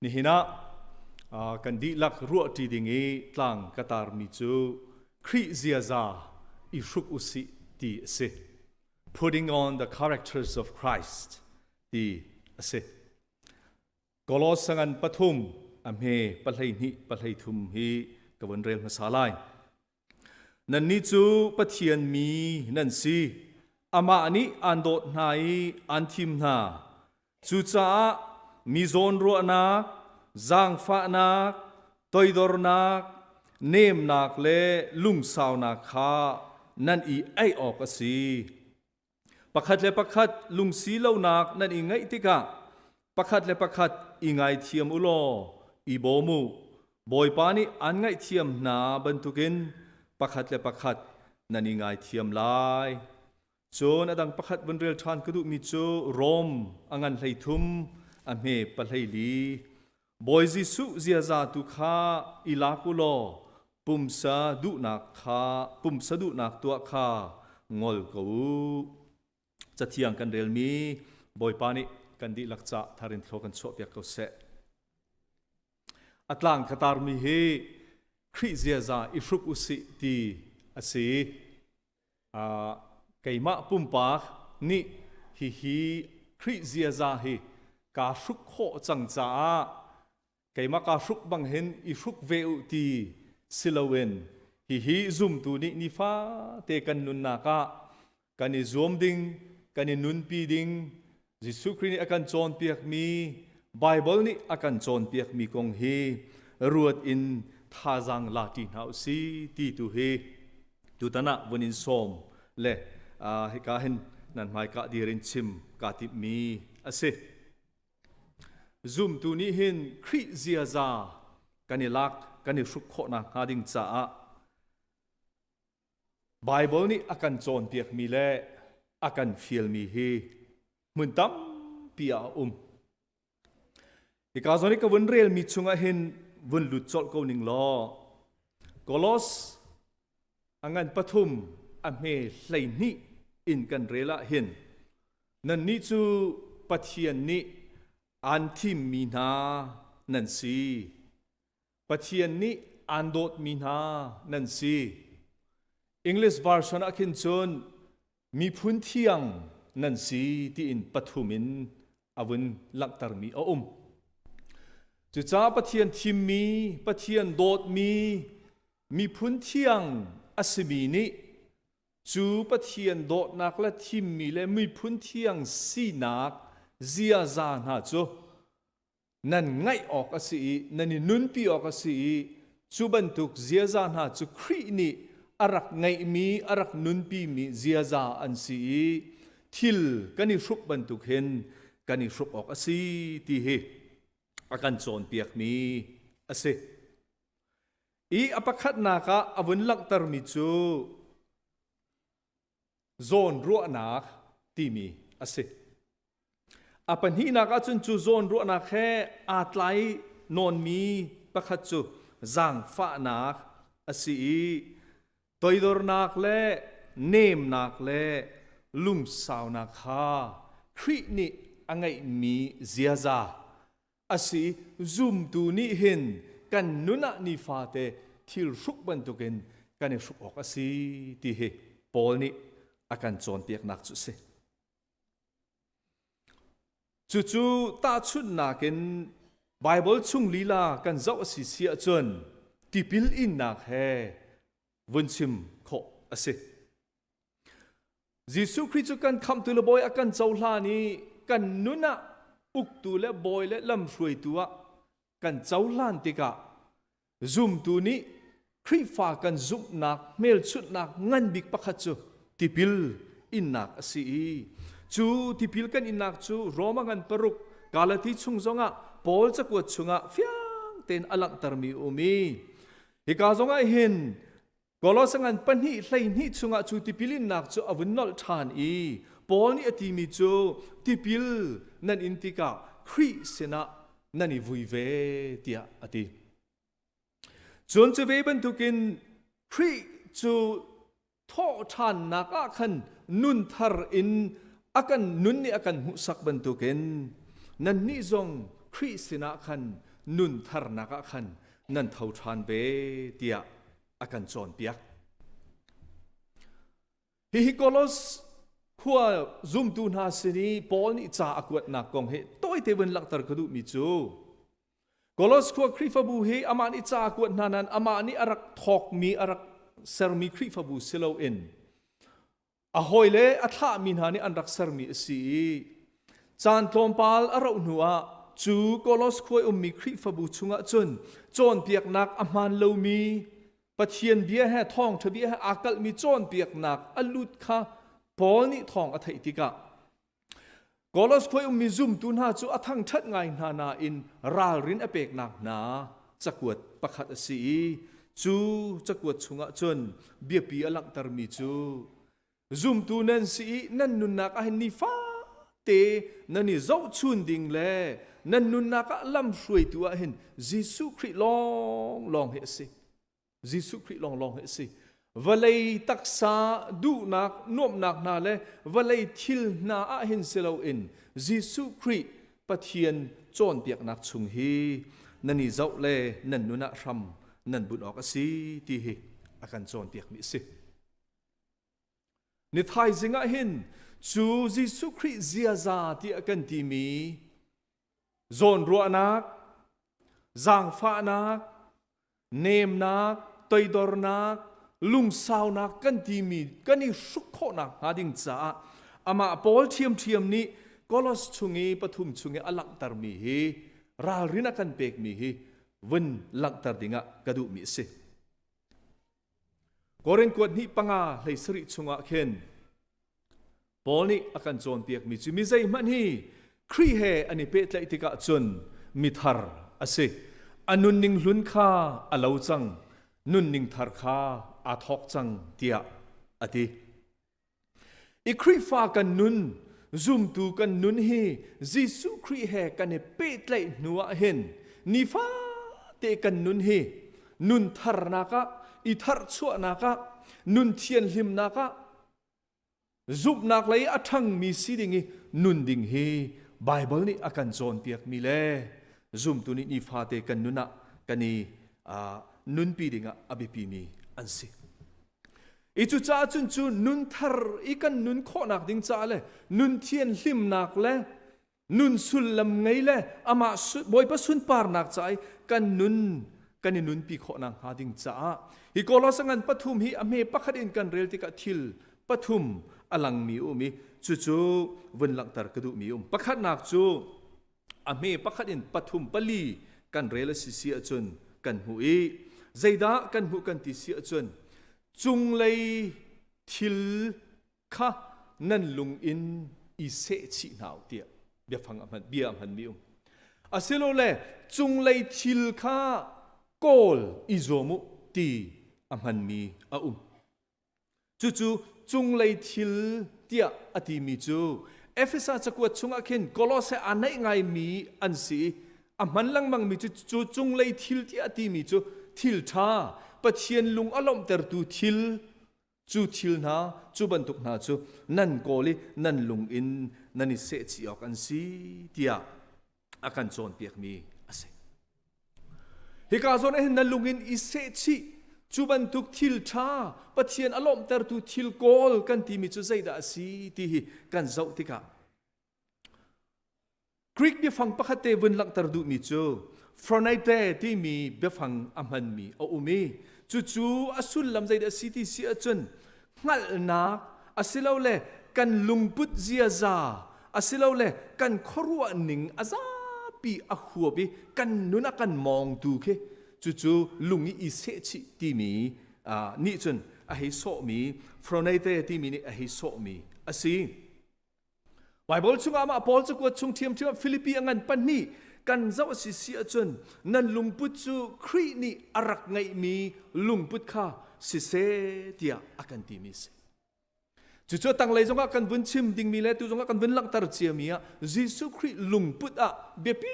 นี่นะกันดีลักรัวที่ดิ่งตลังกตาร์มิจูคริเซียซาอิรุกอุสิตีเส putting on the characters of Christ ตีเสกโลสังอันปฐุมอเมปะไลนิปะไลทุมฮีกวนเรลมาสาลายนันนิจูปะเทียนมีนันซีอามาอันนี้อันโดดนายอันทิมนาจูจ้ามีโซนรัวนักจางฟ้านักตอยดอร์นักเนมนักเล่ลุงสาวนักขานั่นอีไอออกสีประคัดเลประคัดลุงสีเหล่านักนั่นอีไงติกะประคัดเลประคัดอีไงเทียมอุโลอีโบมูบอยปานีอันไงเทียมนาบรรทุกินประคัดเลประคัดนั่นอีไงเทียมลายโจนอดังประคัดวันเรียลทานกระดูกมีโจรมอังันไหลทุมอเมปะไหลลีบอยจิสุเจียซาตุขาอิลาคุโลปุ่มสะดุนักขาปุ่มสะดุนักตัวขางอลกูจะเที่ยงกันเรียลมีบอยปานิกันดีลักษะทารินโลกันโชเปียกเขาเสอัตลังคตาร์มีเฮคริเซียซาอิฟรุกอุสิตีอสีไก่มะปุ่มปากนี่ฮีคริเซียซาฮีกาชุกโคจังจ้าไก่มะกาชุกบังเห็นอิฟรุกเวอุตีสิลาเวนฮีซุมตูนี่นิฟ้าเตกันนุนนากะกันนิซวมดิงกันนินุนปีดิงจิสุครินี่อาการโจนเปียกมีไบเบิลนี่อาการโจนเปียกมีกงเฮรวดอินท่าจังลาตินเฮาซีตีตูเฮตูตนะวันอินโซมเล่ให้กาเห็นนั่นหมายกะดีรินชิมกาติมีอาเซซุมตูนี้เห็นคริเซียซากันนิลักกันนิสุขโคนะหาดิงจ้าไบเบิลนี่อาการโจนเปียกมีเล่อาการฟิลมีเฮมุนตั้มปีอาอีกาซอนี่ก็วันเรียลมีชุงอาเห็นวันหลุดจอดกูนิงล้อกลอสอังันปฐุมอเมไหลนี่อินกันเรละเห็นนั่นนี่จูปะเทียนนี่อันทิมมีนานั่นสิปะเทียนนี่อันโดดมีนานั่นสิ English version อาคินจนมีพื้นเที่ยงนั่นสิที่อินปฐุมินอวันลักตารมีจุจ้าปะเทียนทิมมีปะเทียนโดดมีพื้นเที่ยงอัศมีนี้จูปะเทียนโดดนักและทิมมีและมีพื้นเที่ยงสีนักเจียจานาจูนั่นไงออกอัศอีนั่นนุนปีออกอัศอีจูบันทุกเจียจานาจูครีนี่อารักไงมีอารักนุนปีมีเจียจาอันสีทิลกันนิรุกบันทุกเห็นกันนิรุกออกอัศอีที่เฮอาการโจนเปียกมีอาเซอีอภัคัดนาคาอวันลักตารมิจูโซนรัวนักที่มีอาเซอปัญหานักจุนจูโซนรัวนักแค่อาตไลนอนมีประคัดจูจางฟ้านักอาศีตอยดอร์นักเล่เนมนักเล่ลุงสาวนักฮาครินี่อังไงมีเจียซาอาศีซุมตูนี่เห็นกันนุนันิฟาเตทิลรุกบันตุกินกันรุกออกอาศีที่เฮปอลนี่อาการโจนเปียกนักจุเสจู่ๆตาชุดนักกินไบเบิลชุงลีลากันเจ้าสิเสียจนที่พิลอินนักเฮวันชิมโคอาศียิสุคริสต์กันคำตุลบอยอาการเจ้าลานี้กันนุนัอุกตูและบอยและลำรวยตัวกันเจ้าล้านติกะซุมตัวนี้คริฟ้ากันซุมนักเมลชุดนักงันบิกปักขัดจูทิพิลอินนักสีจูทิพิลกันอินนักจูโรมากันปรุกกาลที่ชุงจงะปอลจะกวดชุงะฟิยังเต็นอลังตารมีอุมีฮิกาจงะเห็นกอลสังกันปัญหิไหลนิชุงะจูทิพิลินนักจูอวันนอลทานอีปอลนี่อติมิจูทิพิลนั่นอินติกาคริสนะนั่นอิวุยเวติอาอติจนจะเวบันทุกินคริจูทอทานนักอาคันนุนทาร์อินอากันนุนนี่อากันมุสักบันทุกินนั่นนี่จง คริสนาขันนุนทารนักขันนั่นเท่าทานเบเตียอากันจอนเปียกฮิโกลสขัวซุ่มตูนาสินีปอลนี่จ่าอากวดนักกองเฮต้อยเทวันลักตรกดูมิจูกลสขัวคริฟบูเฮอามานี่จ่าอากวดนานันอามานี่อารักทอกมีอารักเซอร์มีคริฟบูเซโลอินอาหอยเล่อัฐามินหานี่อันรักเซอร์มีสีจานทอมปาลอาราอุนัวจูกลสขัวมีคริฟบูชุงะจนจอนเปียกนักอามันเลวมีปะเทียนเบียแห่ทองทะเบียแห่อากาศมีจอนเปียกนักอลุดค่ะปอนี่ทองอัฐอิติกะกอลสคอยมีซุ่มตุนหาจูอัทังทัดไงนาอินราลินอเปกนักนาจักวดประคัดสีจูจักวดชุงะจนเบียปีอลักตรมีจูซุ่มตุนันสีนั่นนุนนักอันนิฟ้าเตนันนี่เจ้าชุนดิ่งเล่นั่นนุนนักลำช่วยตัวเห็นยิสุคริลองเหสิยิสุคริลองเหสิวลัยตักษาดูนักนวมนักนาเลวลัยทิลนาอาหินเซลอินยิสุคริปะเทียนจอนเปียกนักชุงฮีนันนี่เจ้าเล่นันนุนักรำนันบุญออกสีที่ฮีอาการจอนเปียกมิสินิทายสิงห์หินจูยิสุคริเซียซาที่อาการที่มีจอนรัวนักจางฟ้านักเนมนักตอยดอร์นักลุงสาวนักกันที่มีกันนี่สุขโคนักหาดิ่งจ้าอามาปอลเทียมนี้ก็ลสชุงเอปทุมชุงเออลักตารมีเฮราลินักันเปกมีเฮวันลักตารดิ่งะกระดูมีสิก็เรื่องกวดนี้ปังอาเลยสริชุงะเข็นปอลนี่อาการโจนเปียกมีจุมีใจมันฮีครีเฮอันนี้เป็ดเลยติกะจนมิทาร์อาศัยอันนุนนิงลุนข้าอลาวจังนุนนิงทาร์ข้าอาทอกจังเตียอดีอีครีฟ้ากันนุนซุ่มตูกันนุนเฮจิสุครีเฮกันเนเป็ดเลยนัวเห็นนิฟ้าเตกันนุนเฮนุนทาร์นักะอีทาร์ชัวนักะนุนเทียนลิมนักะจุบนักเลยอัทังมีสิดิ่งนุนดิ่งเฮไบเบิลนี่อาการโจนเปียกมีเล่ซุ่มตัวนี้นิฟ้าเตกันนุนะกันนี่นุนปีดิ่งะอภิปีมีอันสิอีจุจ้าจุนจุนนุนทาร์อีกันนุนโคนักดิ่งจ้าเลยนุนเทียนลิมนักเลยนุนสุลลำไงเลยอามาบอยปะสุนปาร์นักใจกันนี่นุนปีโคนักหาดิ่งจ้าอีกอลอสังันปฐุมฮีอเมปะขัดอินกันเรลติกะทิลปฐุมอลังมีอุมีจู่วันหลังตารกระดูมีปะขัดนักจู่อเมปะขัดอินปฐุมปลีกันเรลสิเสียจนกันหูอีใจดากันหูกันติเสียจนจุงเลยทิลข้านั่นลุงอินอิเสชินาวเตียเบียฟังอันเบียอันมีอาศัยโลเล่จุงเลยทิลข้าโกลอิโซมุตีอันมีจู่จุงเลยทิลเตียอติมีจูเอฟเฟซัสจะกวดชุงอาเคนกลอเซอันไหนไงมีอันสีมันลังมังมีจู่จุงเลยทิลเตียอติมีจูทิลท่าปะเทียนลุงอารมณ์แต่ดูทิลจูทิลนาจูบรรทุกนาจูนั่นโกลีนั่นลุงอินนั่นนิเสจีออกอันสีเตียอาการโจนเปียกมีอาศัยฮิกาโซนเห็นนั่นลุงอินอิเสจีจูบรรทุกทิลท่าปะเทียนอารมณ์แต่ดูทิลโกลกันที่มีจูใจดาสีที่กันเจ้าติกากรีกเบียฟังปะคเตวันลักตรดูมีจูฟรอนไอเตที่มีเบียฟังอามันมีอุมีจู่อสุลลำใจเดสิที่เสียจนงัลนักอสิเลวเล่กันลุงพุทธเจียซาอสิเลวเล่กันครัวหนิงอาซาปีอหัวปีกันนุนักกันมองดูเคจู่ลุงอีเสชิที่มีนี่จนอหิโสมีฟรอนไอเตที่มีนี่อหิโสมีอสิไบเบิลชุงอามาพอลจะกวดชุงเทียมฟิลิปปีอันปันนี่กันเจ้าสิเสียจนนั่นลุงพุทธจูครีนี่อารักไงมีลุงพุทธข้าสิเสเตียอากันตีมิสจู่ตั้งเลยจงอากันวันชิมดิ่งมีเลยตัวจงอากันวันลักตารเจียมีอะยิสุครีลุงพุทธอะเบียปี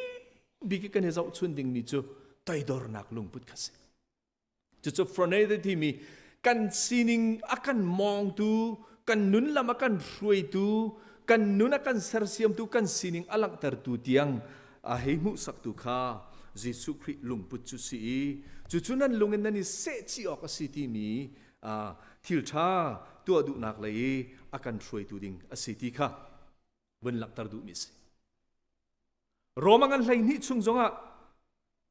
บิกิกันเจ้าชนดิ่งมีจู่ไตดอร์นักลุงพุทธข้าสิจู่ฟรอนเนตที่มีกันซีนิงอากันมองดูกันนุนลำอากันรวยดูกันนุนอากันเสร์เซียมดูกันซีนิงอลักตารดูเตียง a hei mu sak tu kha Jesu Khrih lung put chu si chu nan lungin nani se chi ok a si ti mi thil tha tua du nak lai akan throi tu ding a si ti kha bun lak tar du mi se romangan hlei ni chung zonga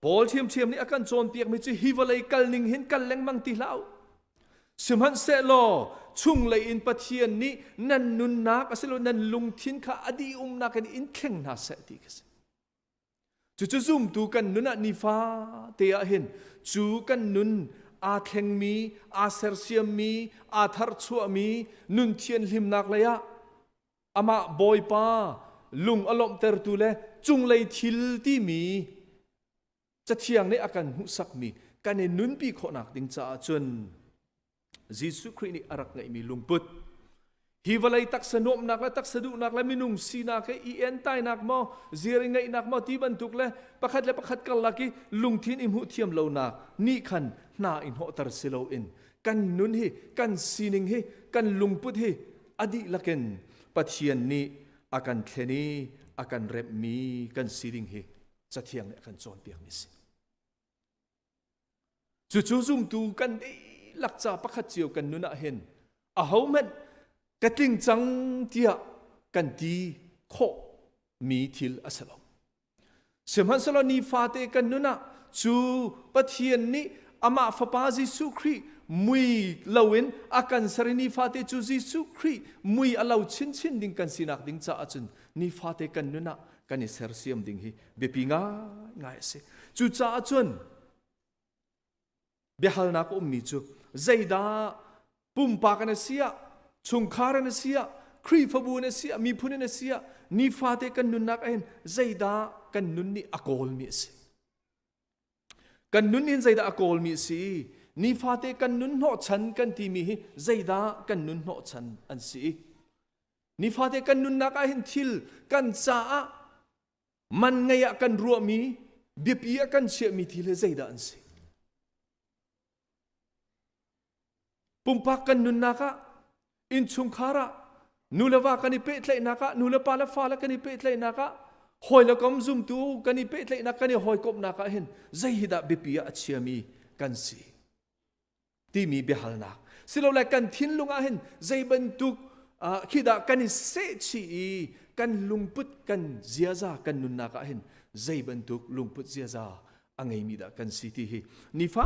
Paul thiam ni akan chon piak mi chu hivalai kal ning hin kal leng mang ti lau simhan se lo chung lei in pathian ni nan nun nak asilo nan lung thin kha adi na kan in khleng na se ti ka chu zoom tu kan nuna ni fa te a hin chu kan nun a thleng mi a ser siam mi a thar chu mi nun thian hlim nak laya ama boy pa lung alom ter tu le chung lei thil ti mi cha thiang ne akan hu sak mi kan e nun pi kho nak ding cha chun Jesu Khrih ni arak ngai mi lungput hi valai tak sanom nak la tak sadu nak la minung si nak e en tai nak mo ziri ngai nak mo ti ban tuk le pakhat kal laki lungthin im hu thiam lo nak ni khan na in ho tar silo in kan nun hi kan sining hi kan lungput hi adi laken pathian ni akan thleni akan rep mi kan siring hi chathiang ne akan chon piak mi si chu zum tu kan dei lakcha pakhat chiu kan nuna hen a homen kating chang tia kan ti kho mi thil asalo semhan salo ni fate kan nuna chu pathian ni ama fapa Jesu Khrih mui lawin akan sarini fate chu Jesu Khrih mui alau chin ding kan sinak ding cha achun ni fate kan nuna kan ni sersiam ding hi bepinga ngai se chu cha achun behal na ko mi chu zaida pumpa kana sia chungkhara na sia Khrih fabu na sia mi phun na sia ni fate kan nun nak en zaida kan nun ni akol mi se kan nun in zaida akol mi si ni fate kan nun no chan kan ti mi hi zaida kan nun no chan an si ni fate kan nun nak a hin thil kan cha man ngaya kan ruwa mi bipia kan che mi thil zaida an si pumpakan nun naka in chungkhara nulawa kani pe tlai naka nulapa la fala kani pe tlai naka hoi la kom zum tu kani pe tlai naka kani hoi kop naka hin zaihida bipia achiami kan si ti mi behal nak silo la kan thin lunga hin zaiban tuk khida kani se chi kan lungput kan ziaza kan nun naka hin zaiban tuk lungput ziaza angai mi da kan si ti hi ni fa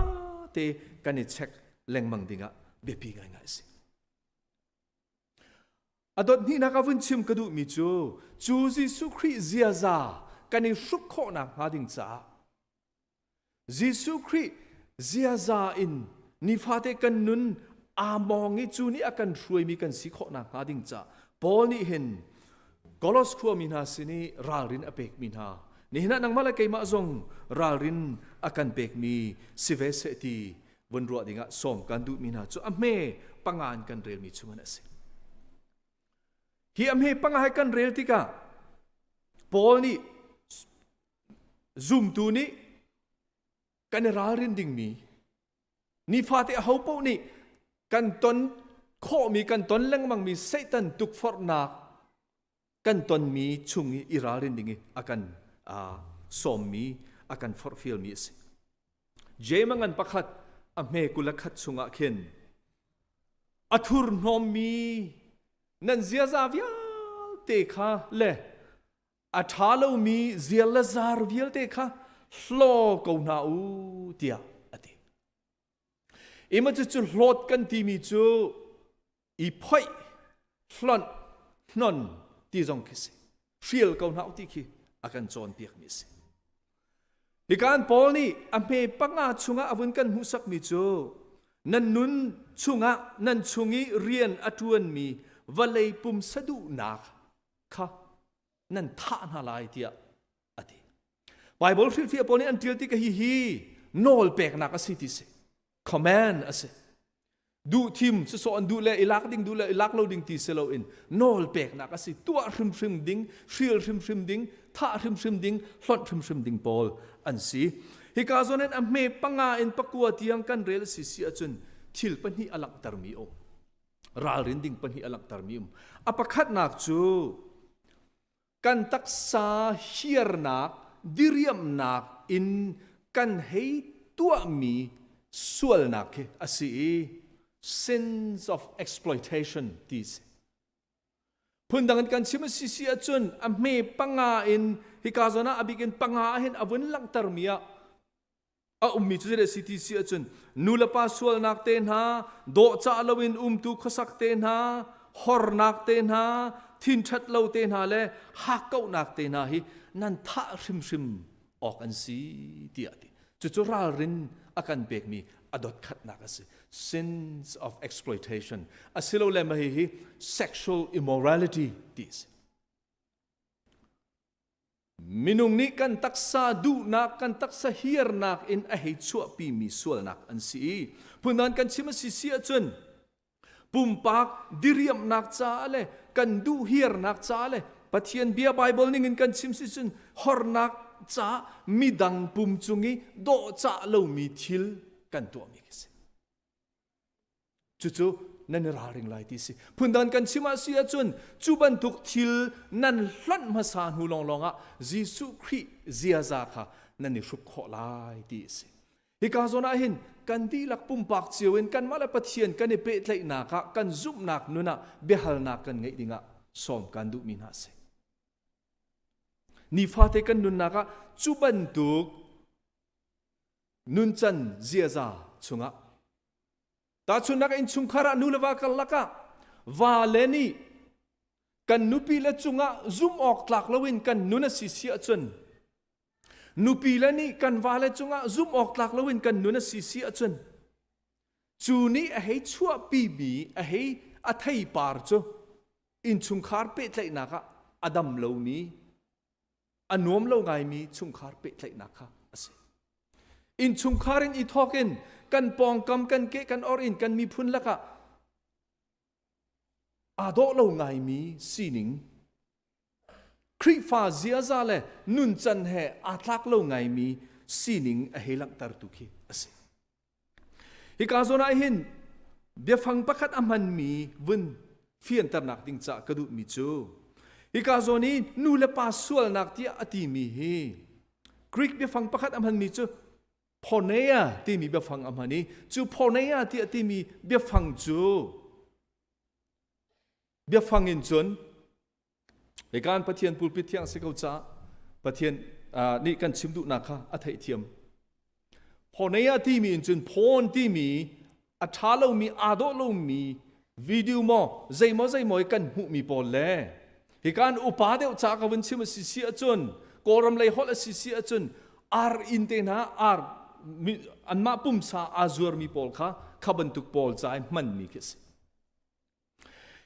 te kani check lengmang dinga bepi ngai ngai si adot ni nakavun chim kadu mi chu Jesu Khrih Ziaza kani Hruk kho na ha ding cha Jesu Khrih Ziaza in ni fate kan nun among i chu ni akan thrui mi kan si kho na ha ding cha Paul ni hin Kolose khu min ha sini ralrin apek min ha ni hina nang mala kai ma zong ralrin akan pek mi sive se ti bun ruwa dinga som kan du mina chu ame pangan kan rel mi chungan ase hi ame pangai kan rel tika Paul ni zoom tu ni kan rin ding mi ni fate a hopo ni kan ton kho mi kan ton leng mang mi satan tuk for na kan ton mi chungi irarin dingi akan som mi akan fulfill mi ase jemangan pakhat ame kulakhat chunga khen athur nom mi nan ziaza vial te kha le athalo mi zial lazar vial te kha hlo ko na u tia ati ima chu hlot kan ti mi chu i phoi hlon non ti jong kise fiel ko na u ti khi akan chon piak mi se Ikan Paul ni ame panga chunga avun kan husak mi chu nan nun chunga nan chungi rian atuan mi valei pum sadu nak kha nan tha na lai tia ati Bible fil fi Paul ni until ti ka hi nol pek na ka city se command ase du tim so an du le ilak ding du le ilak lo ding ti selo in nol pek na ka si tua hrim ding fil hrim ding tha hrim ding hlot hrim ding Paul an si hi ka zonen a me panga in pakua tiang kan rel si achun thil pani alak tarmi om ral rin ding pani alak tarmi apakhat nak chu kan taksa hiar nak ดิเรียมนักอินกันให้ตัวมีส่วนนักอาศัย sense of exploitation ที่พุ่นดังกันชิมสิเสียจนอเมปังอาอินฮิกาโซนาอบิกินปังอาเห็นอวันลังตรมีอามีจุดเรสิที่เสียจนนูลปาส่วนนักเตนหาโดจ่าลวินตุขสักเตนหาฮอร์นักเตนหาทินชัดเลวเตนหาเลฮักเก้านักเตนหาฮินั่นท่าริมออกอันสีที่อดีจุดรารินอาการเบกมีอดขัดนักสิ sense of exploitation อาศัยเราเลมาฮิ sexual immorality ที่มินุงนี้กันตักษาดูนักกันตักษาเฮียร์นักอินอหิชัวปีมีส่วนนักอันสีพูนั้นกันชิมสิเสียจนปุ่มปากดิเรียมนักจ้าเลยกันดูเฮียร์นักจ้าเลยปะเทียนเบียไบเบิลนี่เงินกันชิมสิจนฮอร์นักจ้ามีดังปุ่มจุงี้โดจ้าเรามีทิลกันตัวมีกิสิจู่ๆนั่นราริงไลที่สิพูนั้นกันชิมาเสียจนจูบันทุกทิลนั่นลั่นมาสานหูลองอ่ะยิสุคริเซียซาค่ะนั่นนี่รุกขอไลที่สิฮิกาโซนาเห็นกันดีลักปุ่มปากเจียวเห็นกันมาแล้วปะเทียนกันเปะเลยนักกันซุบนักนู่นน่ะเบฮัลนักกันไงดิ่งอ่ะสมกันดูมินาเสนี่ฟาเตกันนู่นนักจูบันทุกนุนจันเซียซาชงอ่ะตาชุนักอินชุงคาระนูเลวากัลลักะวาเลนีกันนุปีละจุงะซุมออกหลักละวินกันนุนสิเสียจนนุปีละนี่กันวาเลจุงะซุมออกหลักละวินกันนุนสิเสียจนจูนี้ให้ชั่วปีบีให้อัฐยปาร์จูอินชุงคาร์เปตเลยนักะอดัมเหล่านี้อันนวมเหล่าไงมีชุงคาร์เปตเลยนักะอินชุงคารินอีทอกินกันปองกำกันเกะกันออรินกันมีพุนละกะอาโดเราไงมีสีนิงคริฟ้าเสียซาเลนุนจันเหอาทักเราไงมีสีนิงเฮลังตาตุกีสิฮิกาโซนาหินเบียฟังประคัดอามันมีวินเฟียนตำนักดิงจากกระดูมิจูฮิกาโซนีนูเลปาสวลนักที่อติมีฮีกรีกเบียฟังประคัดอามันมีจูพอเนียที่มีเบียฟังอามันนี้จูพอเนียที่อติมีเบียฟังจูเบียฟังอินจนในการปะเทียนปูปิเทียงสิเขาจ้าปะเทียนนี่กันชิมดุนักอัฐิเทียมพอในที่มีอินจนพอนที่มีอัฐาเรามีอาโดเรามีวิดีโอมอใจมอกันหูมีปอลเล่ในการอุปาเดียวจากกันวันชิมสิเสียจนกอรำเลยฮอลสิเสียจนอาร์อินเตนะอาร์อันมาปุ่มซาอาซัวร์มีปอลค่ะขับรรทุกปอลใจมันมีคิด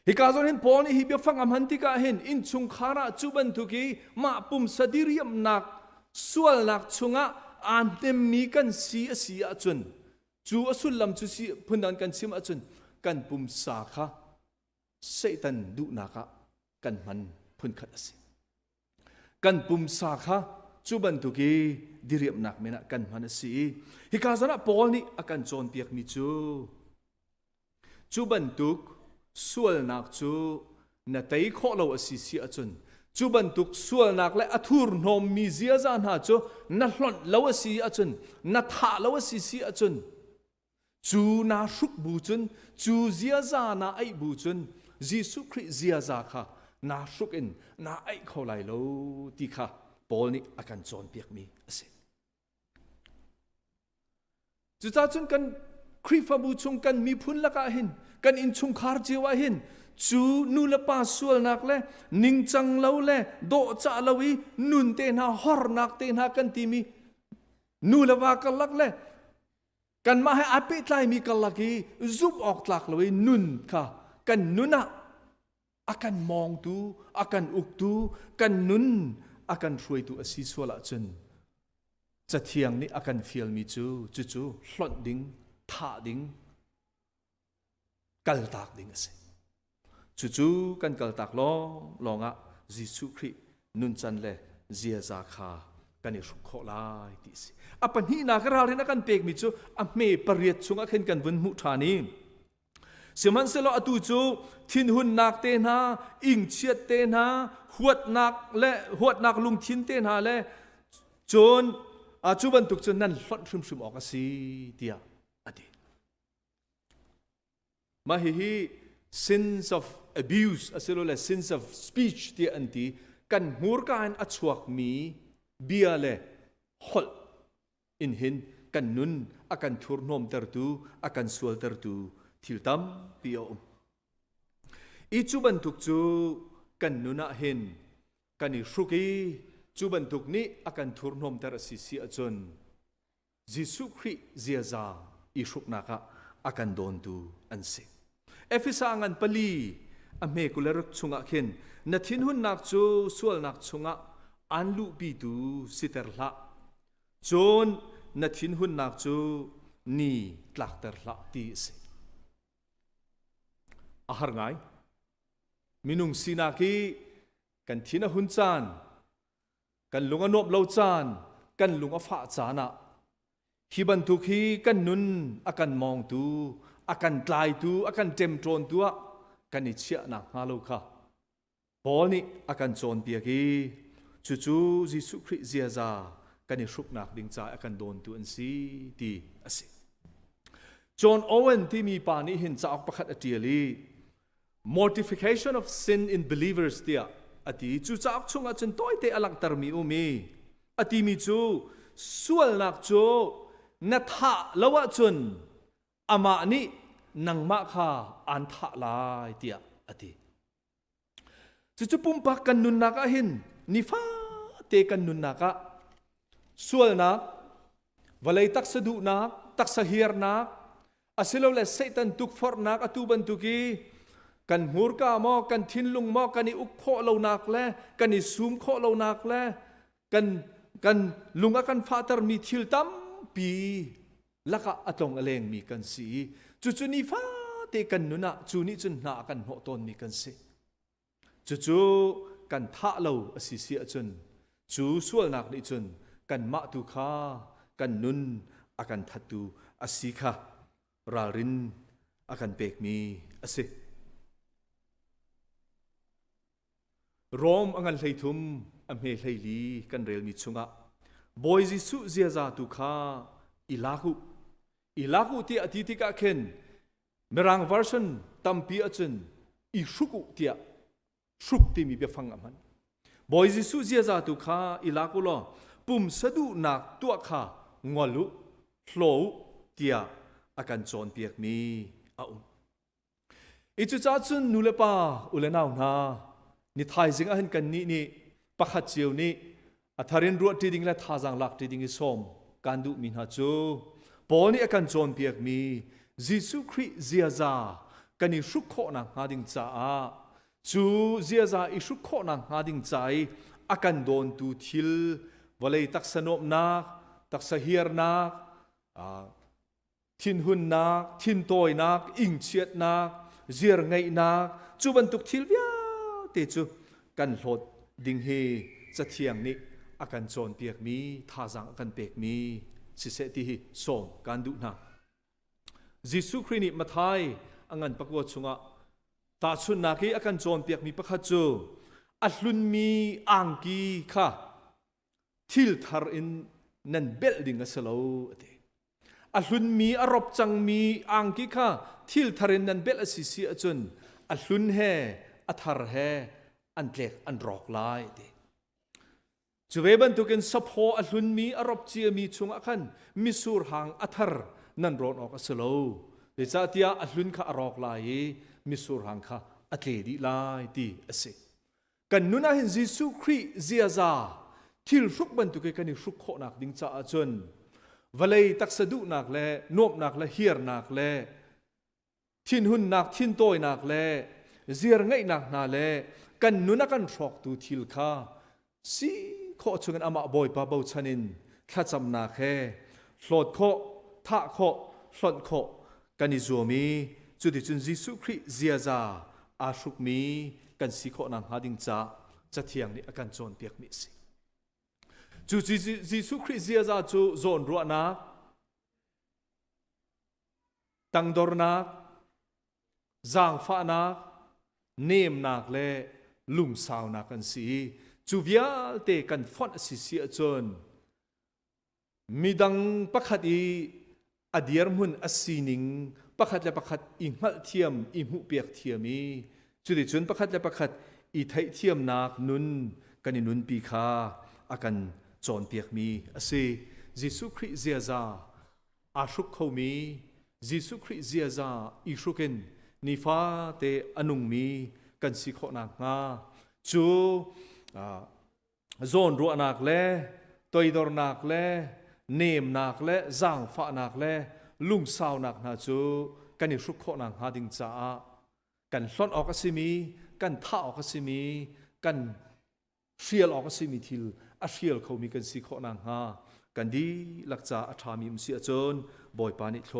ฮิกาโซนเห็นพอนี่ฮิบฟังอมันติกาเห็นอินชุงคาระจุบันทุกีมาปุ่มสดิริยมนักส่วนนักชุงะอันเต็มมีกันสีอาจุนจูอสุลลำจูสีพุนดันกันซิมอาจุนกันปุ่มสาขาเซตันดุนักกันมันพุนขัดสิกันปุ่มสาขาจุบันทุกีดิริยมนักเมนะกันมันสิฮิกาโซนะพอนี่อากันโจนเปียกมิจูบันทุกส่วนนักจูนาไตข้อเราสิเสียจนจูบันทุกส่วนนักและอัทุรนมมีเสียจานหาจูนัหล่นเราสิเสียจนนัทาเราสิเสียจนจูนาชุกบูจนจูเสียจานาไอบูจนยิสุคริเสียจาค่ะนาชุกอินนาไอเขาไหลเราที่ค่ะปอลนี่อาการจอนเปียกมีสิจุดจ้าจนกันคริฟาบูชงกันมีพุนละกะเห็นกันอินชุงคาร์เจวะเห็นจูนูเลปาสวลนักเลนิงจังเลาเลโดจ่าเลวีนุนเตนะฮอร์นักเตนะกันทีมีนูเลวากัลลักเลกันมาให้อาเปตไลมีกัลลักีซุบออกหลักเลวีนุนค่ะกันนุนะอากันมองตูอากันอุกตูกันนุนอากันช่วยตูอสิสวละจนจะเทียงนี้อากันเฟียลมีจูหลอดดิ้งท่าดิ้งกัลตักดิ้งสิจู่ๆกันกัลตักลองยิสุครินุนจันเลเซียซาคากันอีกข้อลายที่สิอปันฮีนักเราเรียนกันเปกมิจูอเมย์ปริยชงกันกันวันมุทานีเสียมันเสลอตูจูทินหุนนักเตนาอิงเชียเตนาหวดนักและหวดนักลุงทินเตนาและ จนจูบันตุกจนนั่นหลอนชุมออกสิเดียอดีมาฮี sins of abuse อาศัยเลย sins of speech เดียอันที่กันหัวกันอัจฉริมีเบียเล่หลอินหินกันนุนอากันทุรนมเตอร์ตูอากันสวลเตอร์ตูทิลตัมเปียวอีจูบันทุกจูกันนุนะเห็นกันอิสุกีจูบันทุกนี้อากันทุรนมเตอร์สิสิอจนยิสุคริเจียซาอิสุกนักอากันโดนตูอันเซเอฟิสังันปลีอเมกุเลรักชุงะเข็นนัทินหุนนักจูสวลนักชุงะอันลุบีตูสิเตอร์ละจนนัทินหุนนักจูนี่ตลักเตอร์ละตีเซอาหารไงมินุงสินากีกันทินหุนจานกันลุงอนบเลาจานกันลุงอฟ้าจานะฮิบันทุกีกันนุนอากันมองตูอากันกลายตูอากันเต็มโจนตัวกันอิเชียนักฮาโลค่ะพอนี้อากันโจนเปียกีจู่ๆยิสุคริเซียซากันอิชุกนักดิ่งใจอากันโดนตัวอันซีดีอสิจอห์นโอเวนที่มีปานี้เห็นจะออกประคัดอเดียลี mortification of sin in believers เดียอดีจู่จะออกชงอาจนต้อยเตอลังตรมีอุมีอดีมีจู่ส่วนนักจู่นัทะละวะจนอามานี้นังมาค่ะอันทะลายเดียอดีจู่ปุ่มปักกันนุนนักเห็นนิฟ้าเตกันนุนนักส่วนนักวลัยตักสะดุนักตักสะเฮียร์นักอาศัยเราเลสเซตันตุกฟอร์นักอตูบันตุกีกันหัวกามอกันทินลุงมอกันอิอุกโคเรานักแลกันอิซูมโคเรานักแลกันลุงอากันฟาตร์มีทิลตัมปีละกะอตงอเลงมีกันสีจู่ๆนี่ฟ้าเตกันนุนะจู่นี่จนหนากันหัวต้นมีกันสีจู่ๆกันท่าเราอสิเสียจนจู่ส่วนนักนี่จนกันมาตุคากันนุนอากันทัตุอสิคารารินอากันเปกมีอสิรอมอังันเลยทุมอเมเลยลีกันเรลมิชุงะบอยจิสุเจียซาตุคาอิลากุที่อธิติกาเข็นเมรังวาร์ชันตัมปีอจันอิชุกุที่ชุกที่มีเปียฟังมันบอยจิสุเจียซาตุคาอิลากุลอปุ่มสะดุนักตัวข้างอลุโผล่ที่อาการจอนเปียกมีอิจุจ้าจุนนูเลปาอุเลนาวนานิทายสิงห์เห็นกันนี่ปักขัดเจียวนี่อัธารินรัวที่ดิ่งและท่าจังหลักที่ดิ่งสมการดูมินหาจูปอนี่อาการจอนเปียกมียิสุคริเจียซากันอิชุกโคนังหาดิ่งจ้าจูเจียซาอิชุกโคนังหาดิ่งใจอาการโดนตูทิลวลัยตักสนบนักตักสะเฮียร์นักทินหุนนักทินโตยนักอิงเชียดนักเจียร์ไงนักจูบันตุกทิลวิาเตจูกันหลดดิ่งเฮจะเทียงนี้อาการโจนเปียกมีท่าจังอาการเปียกมีสิเสติฮิส่งการดูนักยิสุครินิมาไทยอังันประกวดชงะตาชุนนักอาการโจนเปียกมีประคัดจูอัลลุนมีอังกีค่ะทิลทาร์อินนันเบลดิ่งอัสโลอัลลุนมีอารบจังมีอังกิค่ะทิลทาร์อินนันเบลอสิสิอจุนอัลลุนเฮอัทาร์เฮอันเล็กอันรอกลายจเวบันตุกินสปโฮอัลลุนมีอารบเจียมีชงอักันมิสูร์หางอัทาร์นันรอนออกอัสโลเดชาติยาอัลลุนค่ะอรอกลายมิสูร์หางค่ะอัตเลดีลายดีอสิกันนุนาเห็นยิสุคริเจียซาทิลรุกบันตุกกันรุกโคนักดิ่งจ้าจนวลัยตักสะดุนักเล่นบนักเล่เฮียร์นักเล่ทินหุนนักทินโตยนักเล่เจียร์ไงนักนาเล่กันนุนักกันรอกตูทิลข้าสีโคชกันอามาบอยปาเบาชนินข้าจำนักเฮหลดโคท่าโคหลดโคกันอิจวมีจุดที่จุนยิสุคริเจียซาอาชุกมีกันสีโคนังหาดิ่งจ้าจะเทียงนี้อาการโจนเปียกมิสิจูยิสุคริสต์เจียซาจูโจนรัวนักตังดอร์นักจางฟ้านักเนมนักเล่ลุงสาวนักกันสีจูวิอาเตกันฟอนสิเสียจน มีดังประคัดอีอดียร์มุนอสีนิงประคัดและประคัดอิงหัลเทียมอิงหุเปียกเทียมีจุดที่จุนประคัดและประคัดอีไทเทียมนักนุนกันนุนปีคาอากันจอนเปียกมีอเซยิสุคริเซียซาอาชุกเขามียิสุคริเซียซาอิชุกินนิฟาเตอนุงมีกันสิโคนักงาจูโซนรัวนักเล่ตัวดอร์นักเล่เนมนักเล่จางฟ้านักเล่ลุงสาวนักนาจูกันอิชุกโคนักหาดิงจ้ากันซ้อนออกสิมีกันท่าออกสิมีกันเชียลออกสิมีทิลอาเชียลเขามีกันสิโคนักหากันดีหลักจ้าอาธามีมเสียจนบ่อยปานิโล